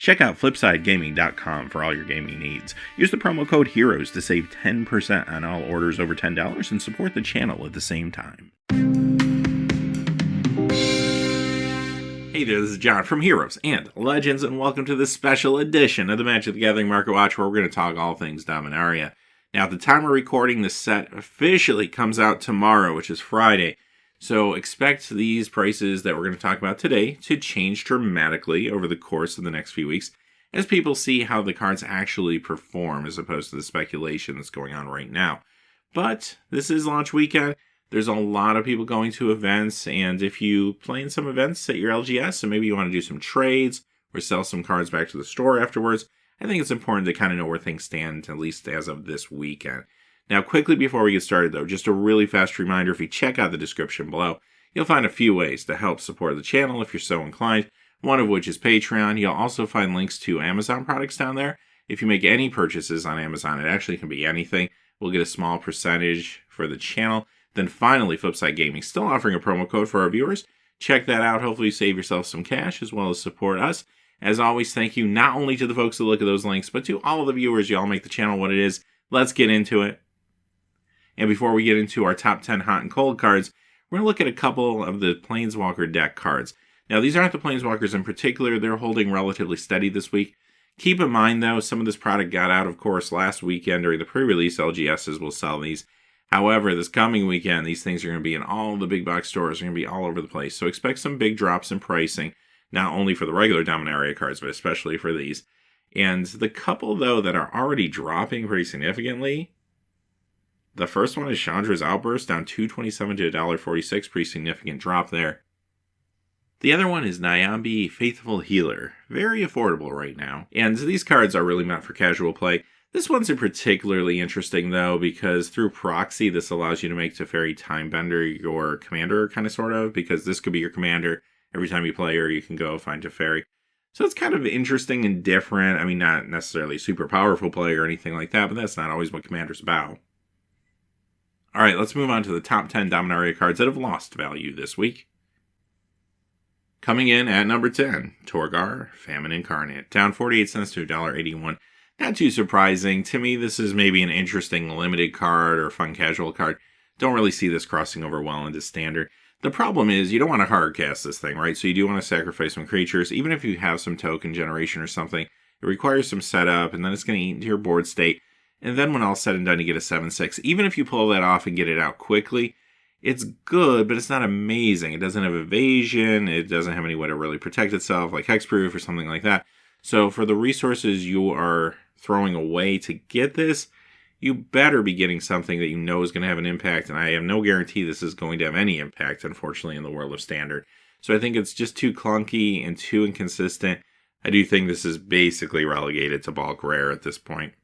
Check out FlipsideGaming.com for all your gaming needs. Use the promo code HEROES to save 10% on all orders over $10 and support the channel at the same time. Hey there, this is John from Heroes and Legends, and welcome to this special edition of the Magic the Gathering Market Watch, where we're going to talk all things Dominaria. Now, at the time we're recording, this set officially comes out tomorrow, which is Friday. So expect these prices that we're going to talk about today to change dramatically over the course of the next few weeks as people see how the cards actually perform as opposed to the speculation that's going on right now. But this is launch weekend. There's a lot of people going to events, and if you play in some events at your LGS and maybe you want to do some trades or sell some cards back to the store afterwards, I think it's important to kind of know where things stand, at least as of this weekend. Now, quickly before we get started, though, just a really fast reminder, if you check out the description below, you'll find a few ways to help support the channel if you're so inclined, one of which is Patreon. You'll also find links to Amazon products down there. If you make any purchases on Amazon, it actually can be anything. We'll get a small percentage for the channel. Then finally, Flipside Gaming still offering a promo code for our viewers. Check that out. Hopefully you save yourself some cash as well as support us. As always, thank you not only to the folks that look at those links, but to all of the viewers. Y'all make the channel what it is. Let's get into it. And before we get into our top 10 hot and cold cards, we're going to look at a couple of the Planeswalker deck cards. Now, these aren't the Planeswalkers in particular. They're holding relatively steady this week. Keep in mind, though, some of this product got out, of course, last weekend during the pre-release. LGSs will sell these. However, this coming weekend, these things are going to be in all the big box stores. They're going to be all over the place. So expect some big drops in pricing, not only for the regular Dominaria cards, but especially for these. And the couple, though, that are already dropping pretty significantly, the first one is Chandra's Outburst, down $2.27 to $1.46, pretty significant drop there. The other one is Nyambi Faithful Healer, very affordable right now. And these cards are really meant for casual play. This one's particularly interesting, though, because through proxy, this allows you to make Teferi Timebender your commander, kind of, sort of, because this could be your commander. Every time you play her, you can go find Teferi. So it's kind of interesting and different. I mean, not necessarily super powerful play or anything like that, but that's not always what Commander's about. All right, let's move on to the top 10 Dominaria cards that have lost value this week. Coming in at number 10, Torgar, Famine Incarnate, down 48 cents to $1.81. Not too surprising. To me, this is maybe an interesting limited card or fun casual card. Don't really see this crossing over well into standard. The problem is you don't want to hard cast this thing, right? So you do want to sacrifice some creatures. Even if you have some token generation or something, it requires some setup, and then it's going to eat into your board state. And then when all's said and done, you get a 7/6. Even if you pull that off and get it out quickly, it's good, but it's not amazing. It doesn't have evasion. It doesn't have any way to really protect itself, like hexproof or something like that. So for the resources you are throwing away to get this, you better be getting something that you know is going to have an impact. And I have no guarantee this is going to have any impact, unfortunately, in the world of Standard. So I think it's just too clunky and too inconsistent. I do think this is basically relegated to bulk rare at this point.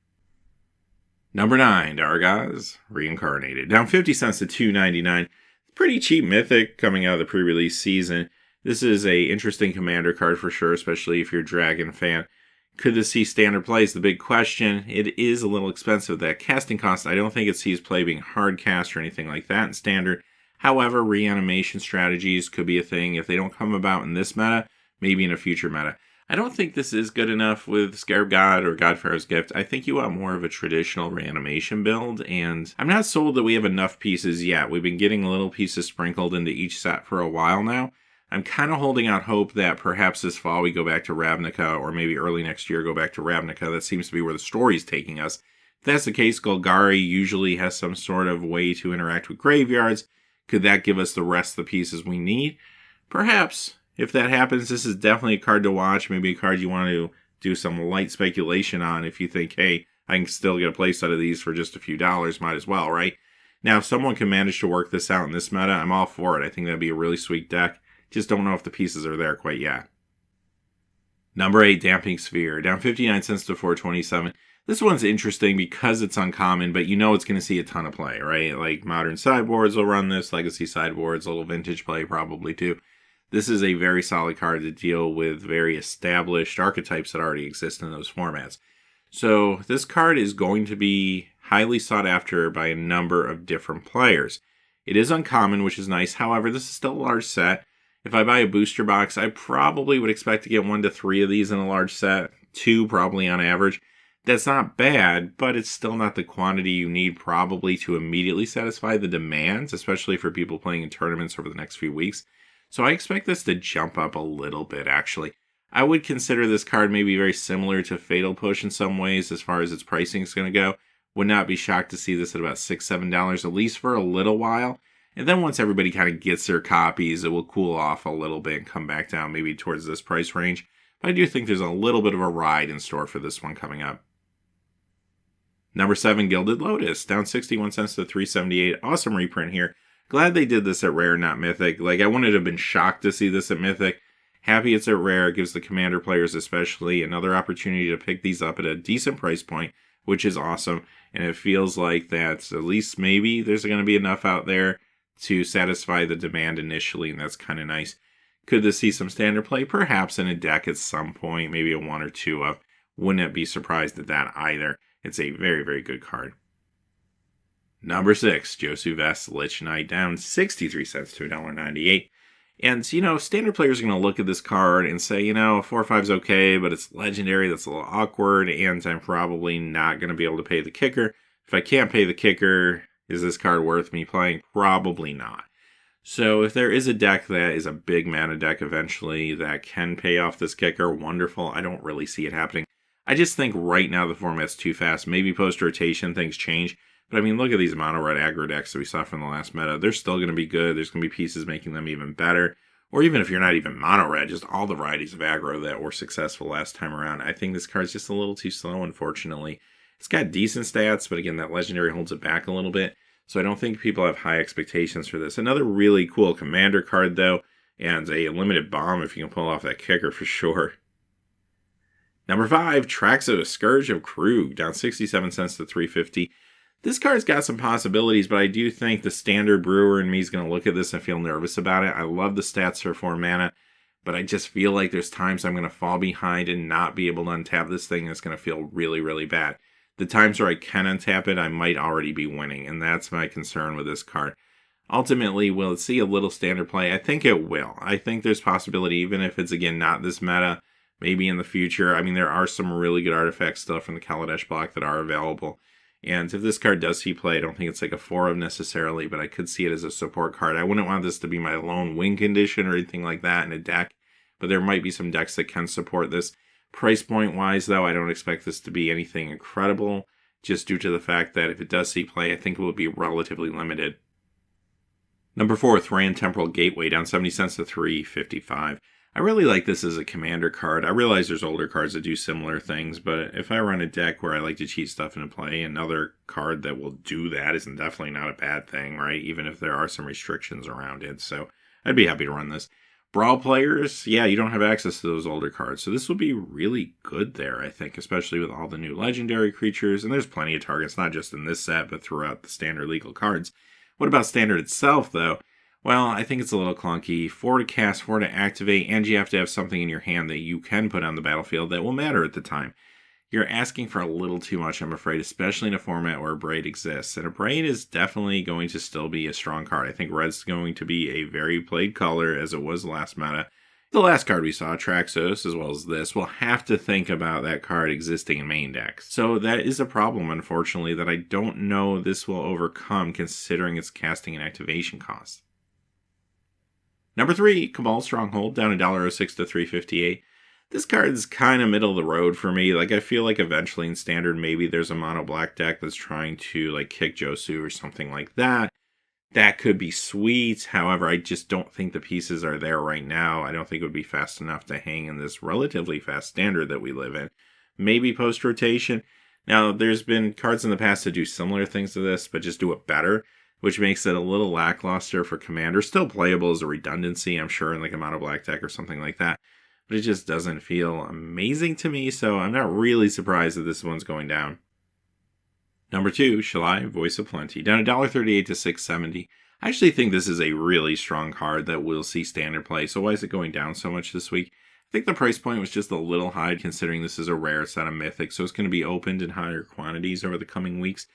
Number 9, Dargaz, Reincarnated, down 50 cents to $2.99. Pretty cheap mythic coming out of the pre-release season. This is a interesting commander card for sure, especially if you're a Dragon fan. Could this see standard play is the big question. It is a little expensive. That casting cost, I don't think it sees play being hard cast or anything like that in standard. However, reanimation strategies could be a thing. If they don't come about in this meta, maybe in a future meta. I don't think this is good enough with Scarab God or God Pharaoh's Gift. I think you want more of a traditional reanimation build, and I'm not sold that we have enough pieces yet. We've been getting little pieces sprinkled into each set for a while now. I'm kind of holding out hope that perhaps this fall we go back to Ravnica, or maybe early next year go back to Ravnica. That seems to be where the story's taking us. If that's the case, Golgari usually has some sort of way to interact with graveyards. Could that give us the rest of the pieces we need? Perhaps. If that happens, this is definitely a card to watch. Maybe a card you want to do some light speculation on if you think, hey, I can still get a place out of these for just a few dollars. Might as well, right? Now, if someone can manage to work this out in this meta, I'm all for it. I think that'd be a really sweet deck. Just don't know if the pieces are there quite yet. Number 8, Dampening Sphere, down 59 cents to $4.27. This one's interesting because it's uncommon, but you know it's going to see a ton of play, right? Like modern sideboards will run this, legacy sideboards, a little vintage play probably too. This is a very solid card to deal with very established archetypes that already exist in those formats. So this card is going to be highly sought after by a number of different players. It is uncommon, which is nice. However, this is still a large set. If I buy a booster box, I probably would expect to get 1 to 3 of these in a large set, 2 probably on average. That's not bad, but it's still not the quantity you need probably to immediately satisfy the demands, especially for people playing in tournaments over the next few weeks. So I expect this to jump up a little bit, actually. I would consider this card maybe very similar to Fatal Push in some ways as far as its pricing is going to go. Would not be shocked to see this at about $6, $7, at least for a little while. And then once everybody kind of gets their copies, it will cool off a little bit and come back down maybe towards this price range. But I do think there's a little bit of a ride in store for this one coming up. Number 7, Gilded Lotus, down 61 cents to $3.78. Awesome reprint here. Glad they did this at Rare, not Mythic. Like, I wouldn't have been shocked to see this at Mythic. Happy it's at Rare. It gives the Commander players especially another opportunity to pick these up at a decent price point, which is awesome. And it feels like that at least maybe there's going to be enough out there to satisfy the demand initially, and that's kind of nice. Could this see some standard play? Perhaps in a deck at some point, maybe a 1 or 2 of. Wouldn't be surprised at that either. It's a very, very good card. Number 6, Joso Vessel, Lich Knight, down 63 cents to $1.98. And, standard players are going to look at this card and say, 4/5 is okay, but it's legendary, that's a little awkward, and I'm probably not going to be able to pay the kicker. If I can't pay the kicker, is this card worth me playing? Probably not. So if there is a deck that is a big mana deck eventually that can pay off this kicker, wonderful. I don't really see it happening. I just think right now the format's too fast. Maybe post-rotation things change. But I mean, look at these mono-red aggro decks that we saw from the last meta. They're still going to be good. There's going to be pieces making them even better. Or even if you're not even mono-red, just all the varieties of aggro that were successful last time around. I think this card's just a little too slow, unfortunately. It's got decent stats, but again, that legendary holds it back a little bit. So I don't think people have high expectations for this. Another really cool commander card, though, and a limited bomb if you can pull off that kicker for sure. Number 5, Traxos, Scourge of Krug, down 67 cents to $3.50. This card's got some possibilities, but I do think the standard brewer in me is going to look at this and feel nervous about it. I love the stats for 4 mana, but I just feel like there's times I'm going to fall behind and not be able to untap this thing, and it's going to feel really, really bad. The times where I can untap it, I might already be winning, and that's my concern with this card. Ultimately, will it see a little standard play? I think it will. I think there's possibility, even if it's, again, not this meta, maybe in the future. I mean, there are some really good artifacts still from the Kaladesh block that are available. And if this card does see play, I don't think it's like a 4 of necessarily, but I could see it as a support card. I wouldn't want this to be my lone win condition or anything like that in a deck, but there might be some decks that can support this. Price point wise, though, I don't expect this to be anything incredible, just due to the fact that if it does see play, I think it will be relatively limited. Number 4, Thran Temporal Gateway, down 70 cents to $3.55. I really like this as a commander card. I realize there's older cards that do similar things, but if I run a deck where I like to cheat stuff into play, another card that will do that is definitely not a bad thing, right? Even if there are some restrictions around it. So I'd be happy to run this. Brawl players, yeah, you don't have access to those older cards, so this would be really good there, I think, especially with all the new legendary creatures, and there's plenty of targets, not just in this set, but throughout the standard legal cards. What about standard itself, though? Well, I think it's a little clunky. 4 to cast, 4 to activate, and you have to have something in your hand that you can put on the battlefield that will matter at the time. You're asking for a little too much, I'm afraid, especially in a format where a Braid exists. And a Braid is definitely going to still be a strong card. I think Red's going to be a very played color, as it was last meta. The last card we saw, Traxos, as well as this, will have to think about that card existing in main decks. So that is a problem, unfortunately, that I don't know this will overcome, considering its casting and activation costs. Number 3, Cabal Stronghold, down $1.06 to $3.58. This card is kind of middle of the road for me. Like, I feel like eventually in standard, maybe there's a mono black deck that's trying to like kick Joso or something like that. That could be sweet. However, I just don't think the pieces are there right now. I don't think it would be fast enough to hang in this relatively fast standard that we live in. Maybe post-rotation. Now, there's been cards in the past that do similar things to this, but just do it better, which makes it a little lackluster for Commander. Still playable as a redundancy, I'm sure, in like a mono black deck or something like that. But it just doesn't feel amazing to me, so I'm not really surprised that this one's going down. Number 2, Shalai, Voice of Plenty, down $1.38 to $6.70. I actually think this is a really strong card that will see standard play, so why is it going down so much this week? I think the price point was just a little high, considering this is a rare, it's not a mythic, so it's going to be opened in higher quantities over the coming weeks.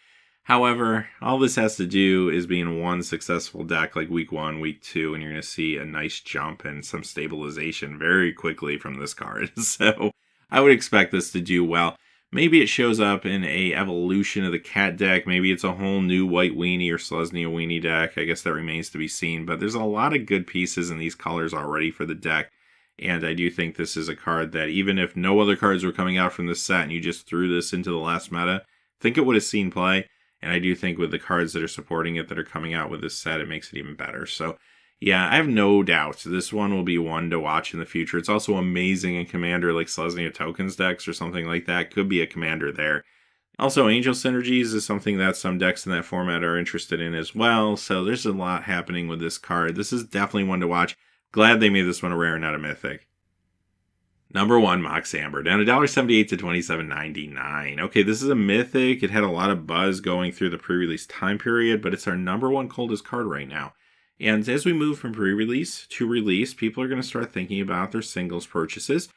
However, all this has to do is be in one successful deck like week 1, week 2, and you're going to see a nice jump and some stabilization very quickly from this card. So I would expect this to do well. Maybe it shows up in a evolution of the cat deck. Maybe it's a whole new white weenie or Selesnya weenie deck. I guess that remains to be seen. But there's a lot of good pieces in these colors already for the deck. And I do think this is a card that even if no other cards were coming out from this set and you just threw this into the last meta, I think it would have seen play. And I do think with the cards that are supporting it that are coming out with this set, it makes it even better. So yeah, I have no doubt this one will be one to watch in the future. It's also amazing in Commander like Selesnya Tokens decks or something like that. Could be a Commander there. Also, Angel Synergies is something that some decks in that format are interested in as well. So there's a lot happening with this card. This is definitely one to watch. Glad they made this one a rare, not a mythic. Number 1, Mox Amber, down $1.78 to $27.99. Okay, this is a mythic. It had a lot of buzz going through the pre-release time period, but it's our number 1 coldest card right now. And as we move from pre-release to release, people are going to start thinking about their singles purchases.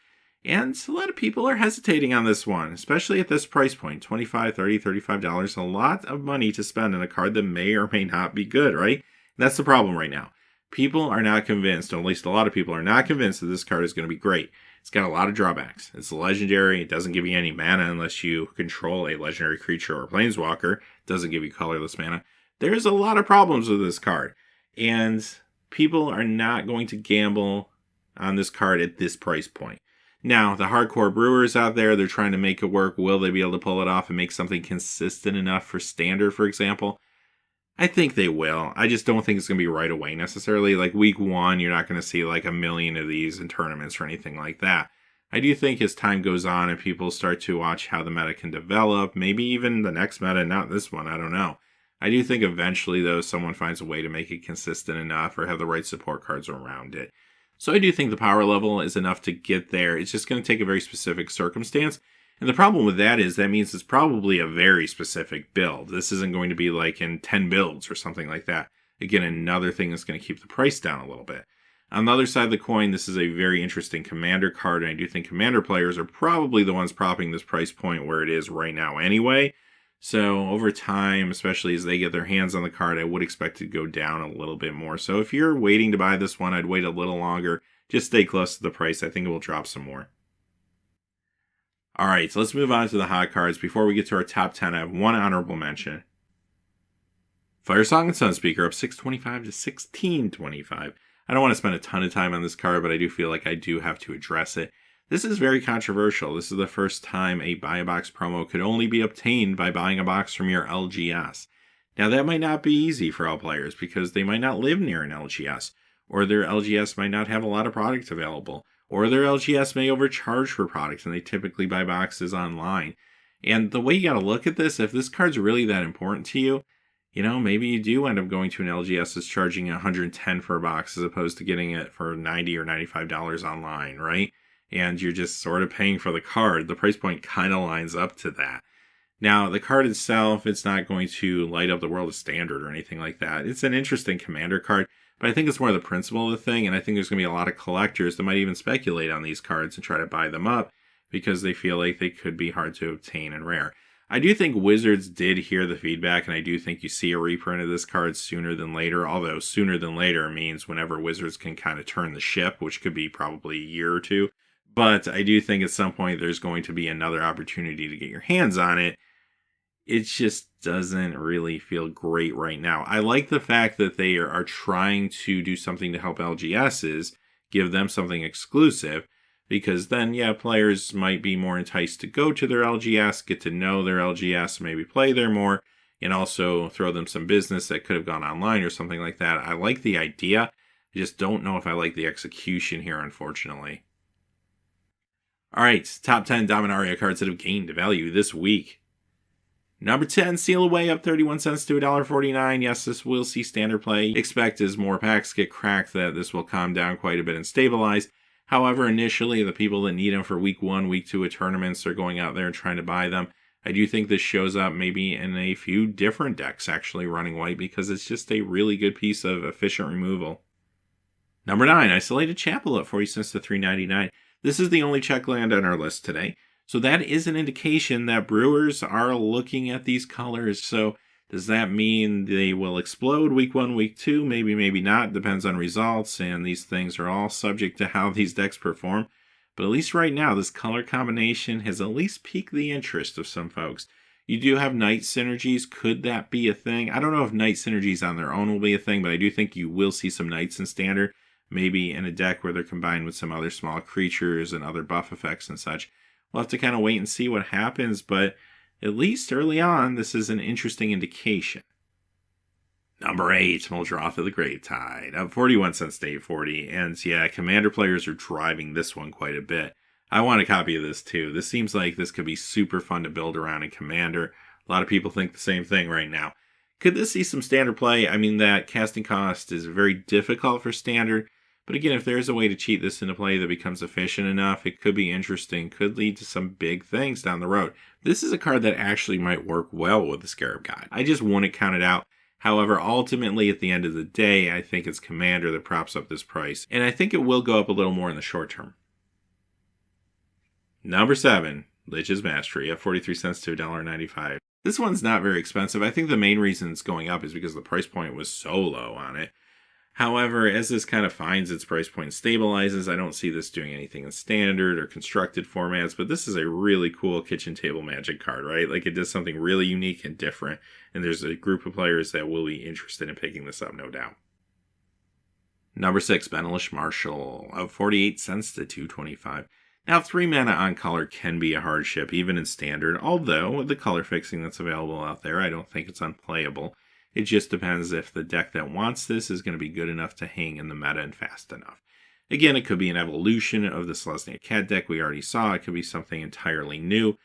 And a lot of people are hesitating on this one, especially at this price point, $25, $30, $35. A lot of money to spend on a card that may or may not be good, right? And that's the problem right now. People are not convinced, or at least a lot of people are not convinced that this card is going to be great. It's got a lot of drawbacks. It's legendary. It doesn't give you any mana unless you control a legendary creature or planeswalker. It doesn't give you colorless mana. There's a lot of problems with this card. And people are not going to gamble on this card at this price point. Now, the hardcore brewers out there, they're trying to make it work. Will they be able to pull it off and make something consistent enough for standard, for example? I think they will. I just don't think it's going to be right away necessarily. Like week 1, you're not going to see like a million of these in tournaments or anything like that. I do think as time goes on and people start to watch how the meta can develop, maybe even the next meta, not this one, I don't know. I do think eventually, though, someone finds a way to make it consistent enough or have the right support cards around it. So I do think the power level is enough to get there. It's just going to take a very specific circumstance. And the problem with that is that means it's probably a very specific build. This isn't going to be like in 10 builds or something like that. Again, another thing that's going to keep the price down a little bit. On the other side of the coin, this is a very interesting Commander card, and I do think Commander players are probably the ones propping this price point where it is right now anyway. So over time, especially as they get their hands on the card, I would expect it to go down a little bit more. So if you're waiting to buy this one, I'd wait a little longer. Just stay close to the price. I think it will drop some more. All right, so let's move on to the hot cards. Before we get to our top 10, I have one honorable mention. Firesong and Sunspeaker up $6.25 to $16.25. I don't want to spend a ton of time on this card, but I do feel like I do have to address it. This is very controversial. This is the first time a buy a box promo could only be obtained by buying a box from your LGS. Now that might not be easy for all players because they might not live near an LGS, or their LGS might not have a lot of product available, or their LGS may overcharge for products and they typically buy boxes online. And the way you got to look at this, if this card's really that important to you, maybe you do end up going to an LGS that's charging $110 for a box as opposed to getting it for $90 or $95 online, right? And you're just sort of paying for the card. The price point kind of lines up to that. Now, the card itself, it's not going to light up the world of standard or anything like that. It's an interesting Commander card, but I think it's more the principle of the thing, and I think there's going to be a lot of collectors that might even speculate on these cards and try to buy them up because they feel like they could be hard to obtain and rare. I do think Wizards did hear the feedback, and I do think you see a reprint of this card sooner than later, although sooner than later means whenever Wizards can kind of turn the ship, which could be probably a year or two. But I do think at some point there's going to be another opportunity to get your hands on it. It just doesn't really feel great right now. I like the fact that they are trying to do something to help LGSs, give them something exclusive, because then, players might be more enticed to go to their LGS, get to know their LGS, maybe play there more, and also throw them some business that could have gone online or something like that. I like the idea. I just don't know if I like the execution here, unfortunately. All right, top 10 Dominaria cards that have gained value this week. Number 10, Seal Away up 31 cents to $1.49. Yes, this will see standard play. Expect as more packs get cracked that this will calm down quite a bit and stabilize. However, initially, the people that need them for week 1, week 2 of tournaments are going out there and trying to buy them. I do think this shows up maybe in a few different decks actually running white because it's just a really good piece of efficient removal. Number 9, Isolated Chapel up 40 cents to $3.99. This is the only check land on our list today. So that is an indication that brewers are looking at these colors. So Does that mean they will explode week 1, week 2? Maybe, maybe not. Depends on results, and these things are all subject to how these decks perform. But at least right now, this color combination has at least piqued the interest of some folks. You do have Knight synergies. Could that be a thing? I don't know if Knight synergies on their own will be a thing, but I do think you will see some Knights in Standard. Maybe in a deck where they're combined with some other small creatures and other buff effects and such. We'll have to kind of wait and see what happens, but at least early on, this is an interesting indication. Number 8, Muldroth of the Gravetide, up 41 cents to 8.40, and yeah, Commander players are driving this one quite a bit. I want a copy of this too. This seems like this could be super fun to build around in Commander. A lot of people think the same thing right now. Could this see some Standard play? I mean, that casting cost is very difficult for Standard, but again, if there's a way to cheat this into play that becomes efficient enough, it could be interesting, could lead to some big things down the road. This is a card that actually might work well with the Scarab God. I just wouldn't count it out. However, ultimately, at the end of the day, I think it's Commander that props up this price, and I think it will go up a little more in the short term. Number 7, Lynchs Mastery, up 43 cents to $1.95. This one's not very expensive. I think the main reason it's going up is because the price point was so low on it. However, as this kind of finds its price point and stabilizes, I don't see this doing anything in Standard or constructed formats, but this is a really cool kitchen table Magic card, right? Like, it does something really unique and different, and there's a group of players that will be interested in picking this up, no doubt. Number 6, Alicia Marshall, up 48 cents to $2.25. Now, 3 mana on color can be a hardship, even in Standard, although with the color fixing that's available out there, I don't think it's unplayable. It just depends if the deck that wants this is going to be good enough to hang in the meta and fast enough. Again, it could be an evolution of the Selesnya Cat deck we already saw. It could be something entirely new.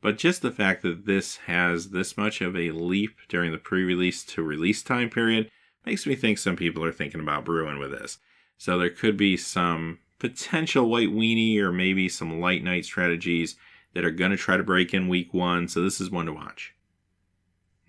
But just the fact that this has this much of a leap during the pre-release to release time period makes me think some people are thinking about brewing with this. So there could be some potential white weenie or maybe some light night strategies that are going to try to break in week 1. So this is one to watch.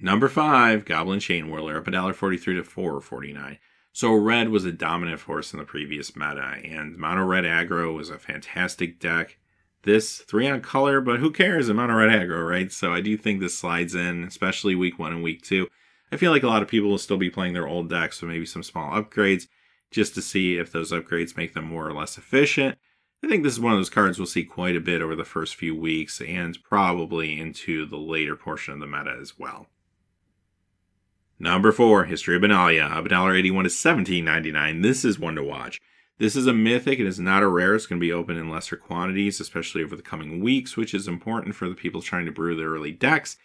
Number 5, Goblin Shane Whirler, up $1.43 to $4.49. So red was a dominant force in the previous meta, and mono red aggro was a fantastic deck. This 3 on color, but who cares in mono red aggro, right? So I do think this slides in, especially week 1 and week 2. I feel like a lot of people will still be playing their old decks, so maybe some small upgrades, just to see if those upgrades make them more or less efficient. I think this is one of those cards we'll see quite a bit over the first few weeks, and probably into the later portion of the meta as well. Number 4, History of Benalia, up $1.81 to $17.99. This is one to watch. This is a mythic. It is not a rare. It's going to be open in lesser quantities, especially over the coming weeks, which is important for the people trying to brew their early decks.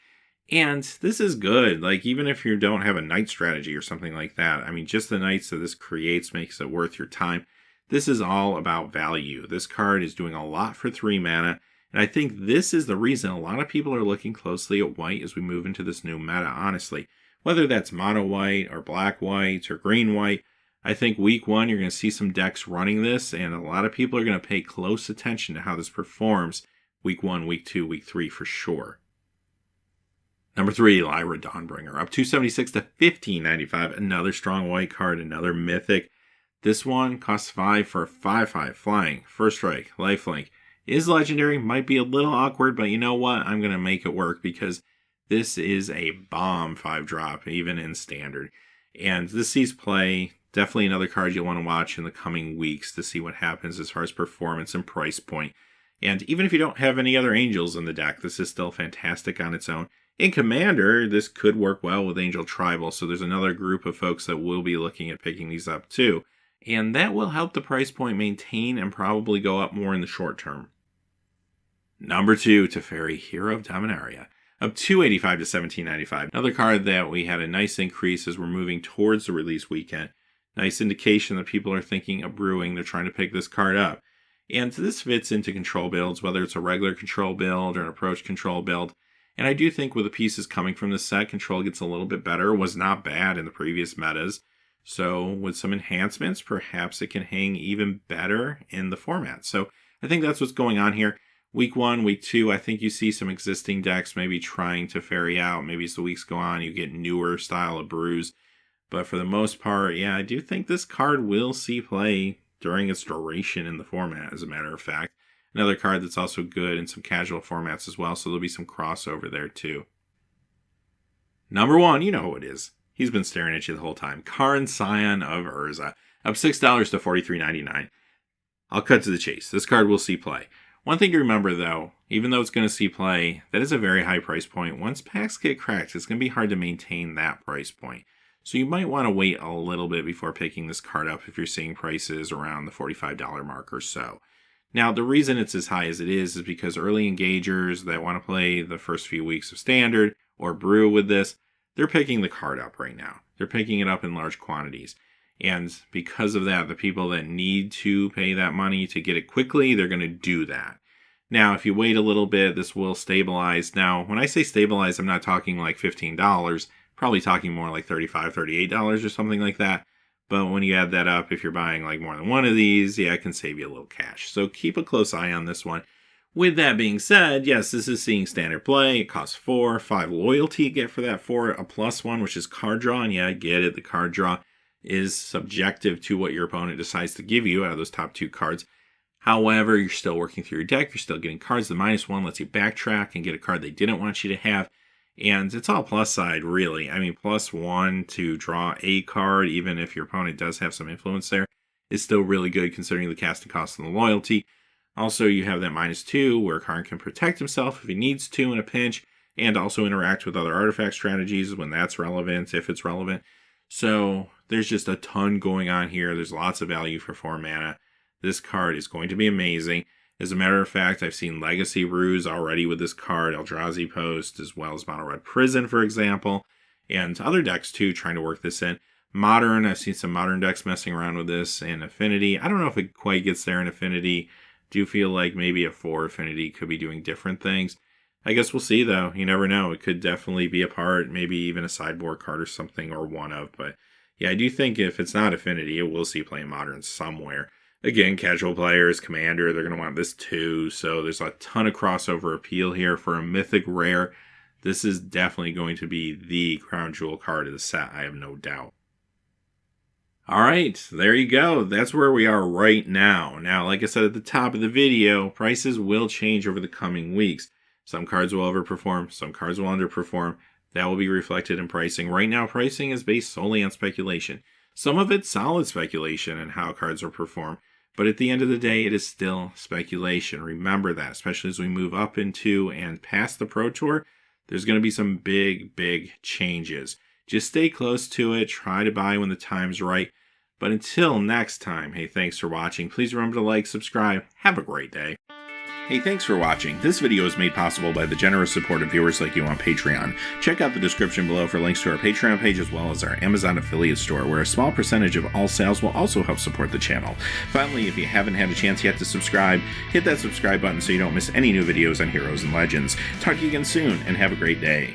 And this is good. Like, even if you don't have a Knight strategy or something like that, I mean, just the Knights that this creates makes it worth your time. This is all about value. This card is doing a lot for 3 mana. And I think this is the reason a lot of people are looking closely at white as we move into this new meta, honestly. Whether that's mono white or black white or green white, I think week 1 you're going to see some decks running this, and a lot of people are going to pay close attention to how this performs week 1, week 2, week 3 for sure. Number 3, Lyra Dawnbringer, up $2.76 to $15.95. Another strong white card, another mythic. This one costs 5 for a 5/5 flying, first strike, lifelink. Is legendary, might be a little awkward, but you know what? I'm going to make it work because this is a bomb 5-drop, even in Standard. And this sees play. Definitely another card you'll want to watch in the coming weeks to see what happens as far as performance and price point. And even if you don't have any other Angels in the deck, this is still fantastic on its own. In Commander, this could work well with Angel Tribal, so there's another group of folks that will be looking at picking these up too. And that will help the price point maintain and probably go up more in the short term. Number 2, Teferi, Hero of Dominaria, up $2.85 to $17.95. Another card that we had a nice increase as we're moving towards the release weekend. Nice indication that people are thinking of brewing. They're trying to pick this card up. And this fits into control builds, whether it's a regular control build or an approach control build. And I do think with the pieces coming from this set, control gets a little bit better. It was not bad in the previous metas. So with some enhancements, perhaps it can hang even better in the format. So I think that's what's going on here. Week 1, week 2, I think you see some existing decks maybe trying to ferry out. Maybe as the weeks go on, you get newer style of brews. But for the most part, yeah, I do think this card will see play during its duration in the format, as a matter of fact. Another card that's also good in some casual formats as well, so there'll be some crossover there too. Number 1, you know who it is. He's been staring at you the whole time. Karn, Scion of Urza, up $6 to $43.99. I'll cut to the chase. This card will see play. One thing to remember, though, even though it's going to see play, that is a very high price point. Once packs get cracked, it's going to be hard to maintain that price point. So you might want to wait a little bit before picking this card up if you're seeing prices around the $45 mark or so. Now, the reason it's as high as it is because early engagers that want to play the first few weeks of Standard or Brew with this, they're picking the card up right now. They're picking it up in large quantities. And because of that, the people that need to pay that money to get it quickly, they're going to do that. Now, if you wait a little bit, this will stabilize. Now, when I say stabilize, I'm not talking like $15. Probably talking more like $35, $38 or something like that. But when you add that up, if you're buying like more than one of these, yeah, it can save you a little cash. So keep a close eye on this one. With that being said, yes, this is seeing standard play. It costs 4, 5 loyalty you get for that 4, a +1, which is card draw. And yeah, I get it. The card draw is subjective to what your opponent decides to give you out of those top 2 cards. However, you're still working through your deck. You're still getting cards. The -1 lets you backtrack and get a card they didn't want you to have. And it's all plus side, really. I mean, +1 to draw a card, even if your opponent does have some influence there, is still really good considering the casting cost and the loyalty. Also, you have that -2 where Karn can protect himself if he needs to in a pinch, and also interact with other artifact strategies when that's relevant, if it's relevant. So there's just a ton going on here. There's lots of value for 4 mana. This card is going to be amazing. As a matter of fact, I've seen Legacy Ruse already with this card, Eldrazi Post, as well as Mono Red Prison, for example, and other decks too trying to work this in. Modern, I've seen some Modern decks messing around with this in Affinity. I don't know if it quite gets there in Affinity. Do feel like maybe a 4 Affinity could be doing different things. I guess we'll see, though. You never know. It could definitely be a part, maybe even a sideboard card or something, or one of. But yeah, I do think if it's not Affinity, it will see play in Modern somewhere. Again, casual players, Commander, they're going to want this too. So there's a ton of crossover appeal here for a Mythic Rare. This is definitely going to be the crown jewel card of the set, I have no doubt. All right, there you go. That's where we are right now. Now, like I said at the top of the video, prices will change over the coming weeks. Some cards will overperform, some cards will underperform. That will be reflected in pricing. Right now, pricing is based solely on speculation. Some of it's solid speculation and how cards will perform. But at the end of the day, it is still speculation. Remember that, especially as we move up into and past the Pro Tour, there's going to be some big, big changes. Just stay close to it. Try to buy when the time's right. But until next time, hey, thanks for watching. Please remember to like, subscribe. Have a great day. Hey, thanks for watching. This video is made possible by the generous support of viewers like you on Patreon. Check out the description below for links to our Patreon page as well as our Amazon affiliate store, where a small percentage of all sales will also help support the channel. Finally, if you haven't had a chance yet to subscribe, hit that subscribe button so you don't miss any new videos on Heroes and Legends. Talk to you again soon, and have a great day.